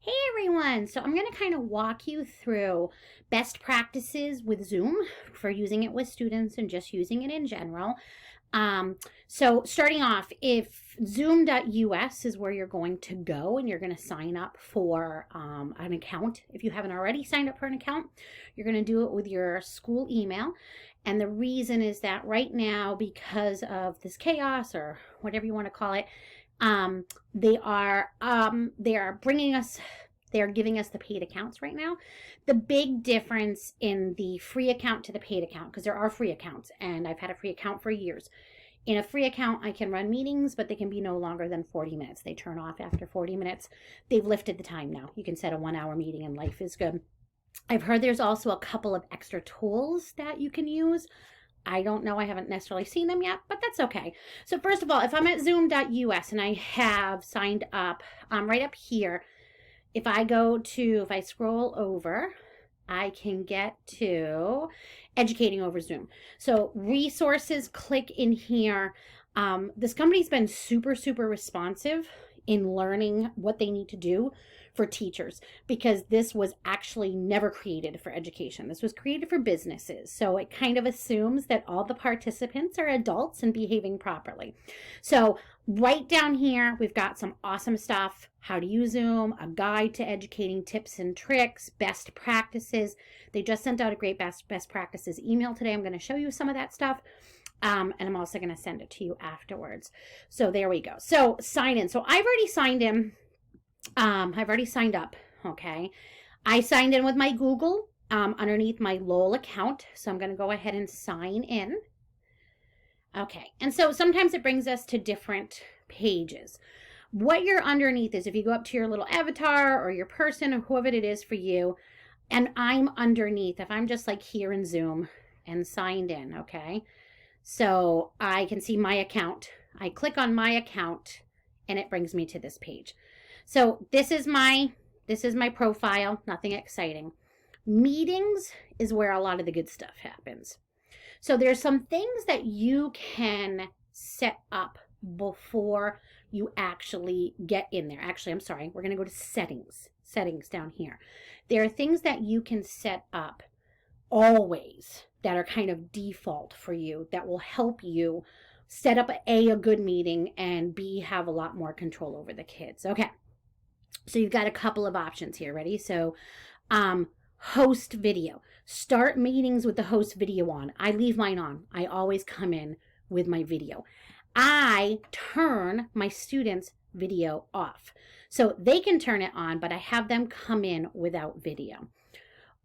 Hey everyone! So I'm going to kind of walk you through best practices with Zoom for using it with students and just using it in general. So starting off, if zoom.us is where you're going to go and you're going to sign up for an account. If you haven't already signed up for an account, you're going to do it with your school email. And the reason is that right now, because of this chaos or whatever you want to call it, they are bringing us, they are giving us the paid accounts right now. The big difference in the free account to the paid account, because there are free accounts and I've had a free account for years. In a free account, I can run meetings, but they can be no longer than 40 minutes. They turn off after 40 minutes. They've lifted the time now. You can set a 1-hour meeting and life is good. I've heard there's also a couple of extra tools that you can use. I don't know. I haven't necessarily seen them yet, but that's okay. So first of all, if I'm at zoom.us and I have signed up, right up here, if I scroll over, I can get to educating over Zoom. So resources, click in here. This company's been super, super responsive in learning what they need to do for teachers, because this was actually never created for education. This was created for businesses. So it kind of assumes that all the participants are adults and behaving properly. So right down here, we've got some awesome stuff: how to use Zoom, a guide to educating tips and tricks, best practices. They just sent out a great best practices email today. I'm going to show you some of that stuff. And I'm also going to send it to you afterwards. So there we go. So sign in. So I've already signed in. I've already signed up. Okay. I signed in with my Google underneath my Lowell account. So I'm going to go ahead and sign in. Okay. And so sometimes it brings us to different pages. What you're underneath is, if you go up to your little avatar or your person or whoever it is for you, and I'm underneath, if I'm just like here in Zoom and signed in, okay? So I can see my account. I click on my account and it brings me to this page. So this is my profile, nothing exciting. Meetings is where a lot of the good stuff happens. So there's some things that you can set up before you actually get in there. Actually, I'm sorry. We're going to go to settings. Settings down here. There are things that you can set up always that are kind of default for you that will help you set up a good meeting, and B, have a lot more control over the kids. Okay. So you've got a couple of options here. Ready? So host video. Start meetings with the host video on. I leave mine on. I always come in with my video. I turn my students' video off. So they can turn it on, but I have them come in without video.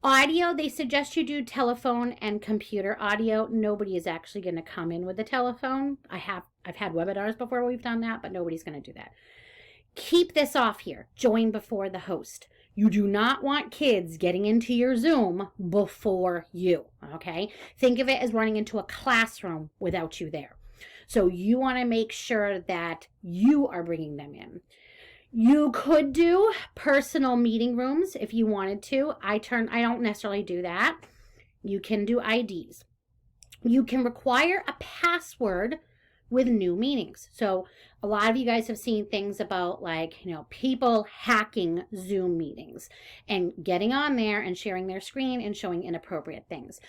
Audio, they suggest you do telephone and computer audio. Nobody is actually going to come in with a telephone. I've had webinars before we've done that, but nobody's going to do that. Keep this off here. Join before the host. You do not want kids getting into your Zoom before you, okay? Think of it as running into a classroom without you there. So you want to make sure that you are bringing them in. You could do personal meeting rooms if you wanted to. I don't necessarily do that. You can do IDs. You can require a password with new meetings. So a lot of you guys have seen things about, like, people hacking Zoom meetings and getting on there and sharing their screen and showing inappropriate things.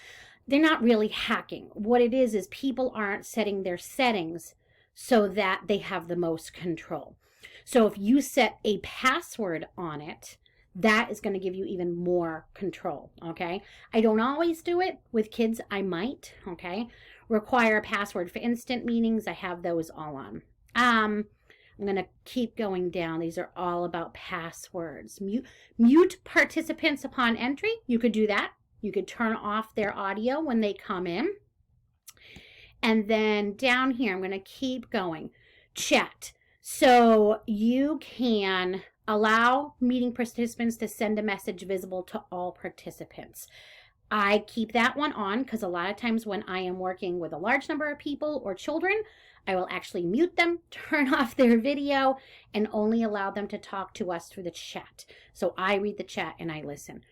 They're not really hacking. What it is people aren't setting their settings so that they have the most control. So if you set a password on it, that is going to give you even more control, okay? I don't always do it. With kids, I might, okay? Require a password for instant meetings. I have those all on. I'm going to keep going down. These are all about passwords. Mute participants upon entry. You could do that. You could turn off their audio when they come in. And then down here, I'm going to keep going. Chat. So you can allow meeting participants to send a message visible to all participants. I keep that one on because a lot of times when I am working with a large number of people or children, I will actually mute them, turn off their video, and only allow them to talk to us through the chat. So I read the chat and I listen.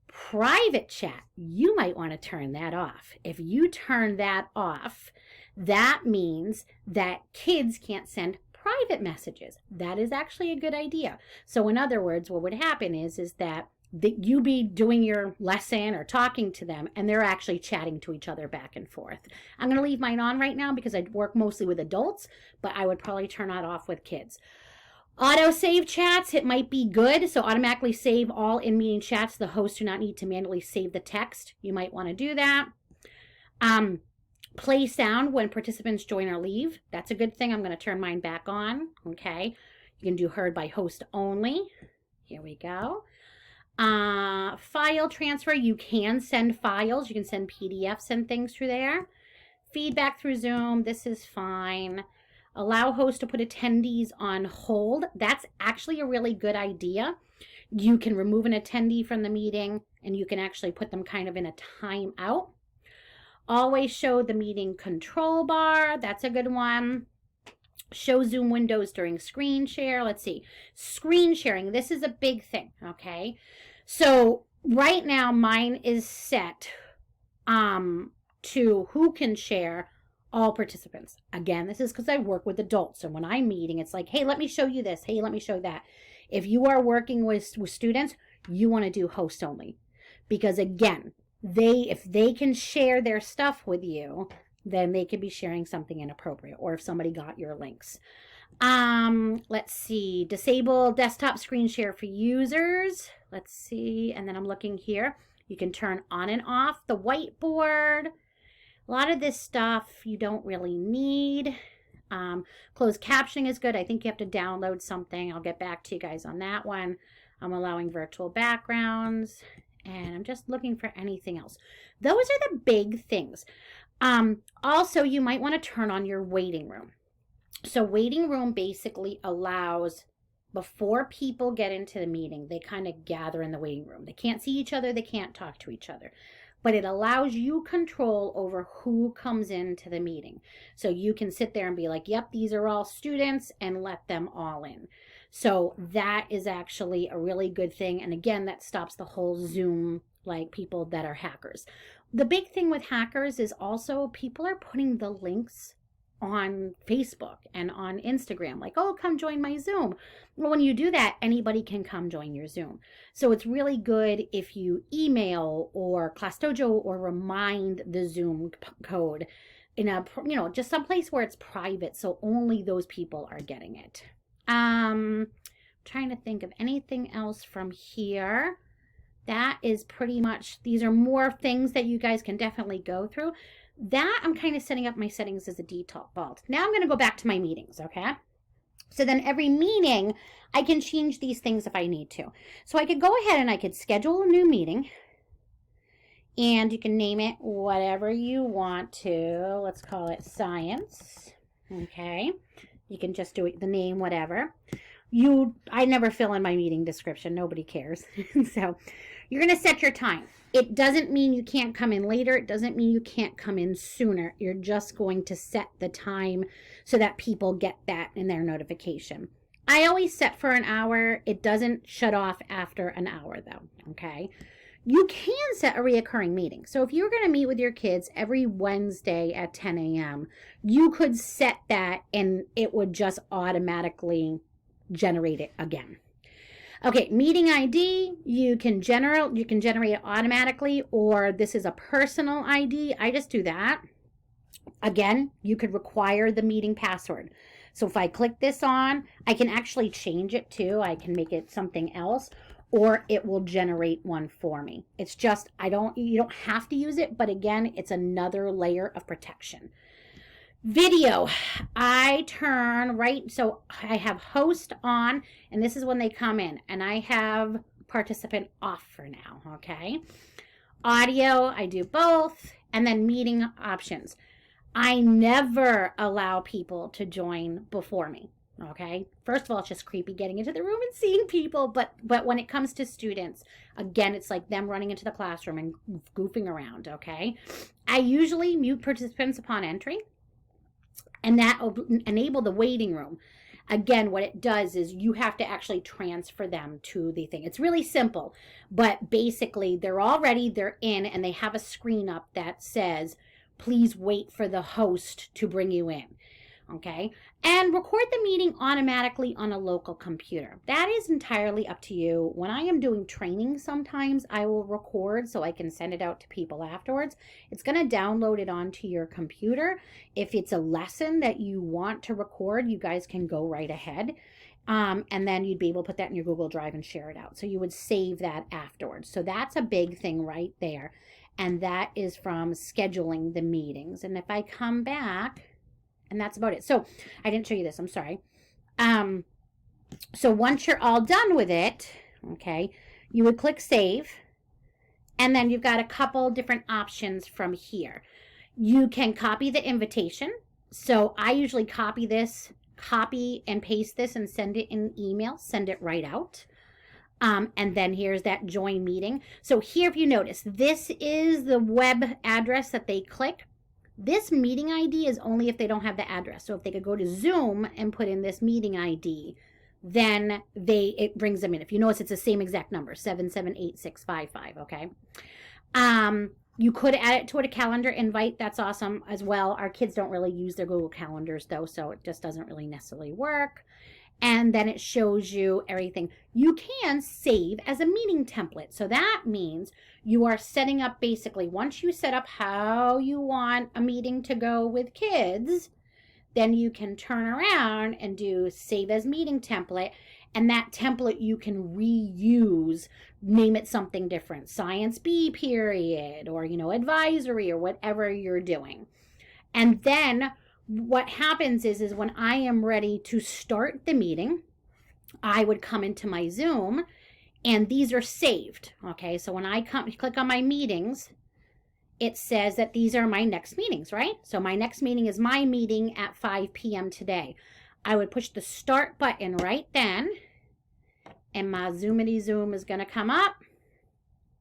Private chat, you might want to turn that off. If you turn that off, that means that kids can't send private private messages. That is actually a good idea. So in other words, what would happen is that you be doing your lesson or talking to them, and they're actually chatting to each other back and forth. I'm going to leave mine on right now because I work mostly with adults, but I would probably turn that off with kids. Auto save chats, it might be good. So automatically save all in-meeting chats. The hosts do not need to manually save the text. You might want to do that. Play sound when participants join or leave. That's a good thing. I'm going to turn mine back on. Okay. You can do heard by host only. Here we go. File transfer. You can send files. You can send PDFs and things through there. Feedback through Zoom. This is fine. Allow hosts to put attendees on hold. That's actually a really good idea. You can remove an attendee from the meeting, and you can actually put them kind of in a timeout. Always show the meeting control bar. That's a good one. Show Zoom windows during screen share. Let's see. Screen sharing. This is a big thing, okay? So right now mine is set to who can share. All participants. Again, this is because I work with adults. So when I'm meeting, it's like, hey, let me show you this. Hey, let me show that. If you are working with students, you want to do host only. Because again, if they can share their stuff with you, then they could be sharing something inappropriate. Or if somebody got your links. Let's see. Disable desktop screen share for users. Let's see. And then I'm looking here. You can turn on and off the whiteboard. A lot of this stuff you don't really need. Closed captioning is good. I think you have to download something. I'll get back to you guys on that one. I'm allowing virtual backgrounds. And I'm just looking for anything else. Those are the big things. Also, you might want to turn on your waiting room. So waiting room basically allows, before people get into the meeting, they kind of gather in the waiting room. They can't see each other. They can't talk to each other. But it allows you control over who comes into the meeting. So you can sit there and be like, yep, these are all students, and let them all in. So that is actually a really good thing. And again, that stops the whole Zoom, like people that are hackers. The big thing with hackers is also people are putting the links on Facebook and on Instagram, like, oh, come join my Zoom. Well, when you do that, anybody can come join your Zoom. So it's really good if you email or ClassDojo or remind the Zoom code in a, just someplace where it's private, so only those people are getting it. Trying to think of anything else from here. That is pretty much, these are more things that you guys can definitely go through. That I'm kind of setting up my settings as a default. Now I'm going to go back to my meetings, okay? So then every meeting, I can change these things if I need to. So I could go ahead and I could schedule a new meeting. And you can name it whatever you want to. Let's call it science, okay? You can just do it, the name, whatever. I never fill in my meeting description. Nobody cares. So you're going to set your time. It doesn't mean you can't come in later. It doesn't mean you can't come in sooner. You're just going to set the time so that people get that in their notification. I always set for an hour. It doesn't shut off after an hour though, okay? You can set a reoccurring meeting. So if you're going to meet with your kids every Wednesday at 10 a.m., you could set that and it would just automatically generate it again. Okay, meeting ID, you can generate it automatically, or this is a personal ID. I just do that. Again, you could require the meeting password. So if I click this on, I can actually change it too. I can make it something else, or it will generate one for me. It's just, you don't have to use it, but again, it's another layer of protection. Video, I turn right, so I have host on, and this is when they come in, and I have participant off for now, okay? Audio, I do both, and then meeting options. I never allow people to join before me, okay? First of all, it's just creepy getting into the room and seeing people, but when it comes to students, again, it's like them running into the classroom and goofing around, okay? I usually mute participants upon entry. And that will enable the waiting room. Again, what it does is you have to actually transfer them to the thing. It's really simple, but basically they're all ready, they're in, and they have a screen up that says, please wait for the host to bring you in. okay? And record the meeting automatically on a local computer. That is entirely up to you. When I am doing training, sometimes I will record so I can send it out to people afterwards. It's going to download it onto your computer. If it's a lesson that you want to record, you guys can go right ahead. And then you'd be able to put that in your Google Drive and share it out. So you would save that afterwards. So that's a big thing right there. And that is from scheduling the meetings. And if I come back, and that's about it. So I didn't show you this. I'm sorry. So once you're all done with it, okay, you would click save. And then you've got a couple different options from here. You can copy the invitation. So I usually copy and paste this and send it in email, send it right out. And then here's that join meeting. So here, if you notice, this is the web address that they click. This meeting ID is only if they don't have the address. So if they could go to Zoom and put in this meeting ID, then it brings them in. If you notice, it's the same exact number, 778-655, okay? You could add it to a calendar invite. That's awesome as well. Our kids don't really use their Google Calendars, though, so it just doesn't really necessarily work. And then it shows you everything. You can save as a meeting template. So that means you are setting up basically, once you set up how you want a meeting to go with kids, then you can turn around and do save as meeting template. And that template you can reuse, name it something different, Science B period, or, advisory, or whatever you're doing. And then what happens is when I am ready to start the meeting, I would come into my Zoom, and these are saved. Okay, so when I click on my meetings, it says that these are my next meetings, right? So my next meeting is my meeting at 5 p.m. today. I would push the start button right then, and my Zoomity Zoom is going to come up.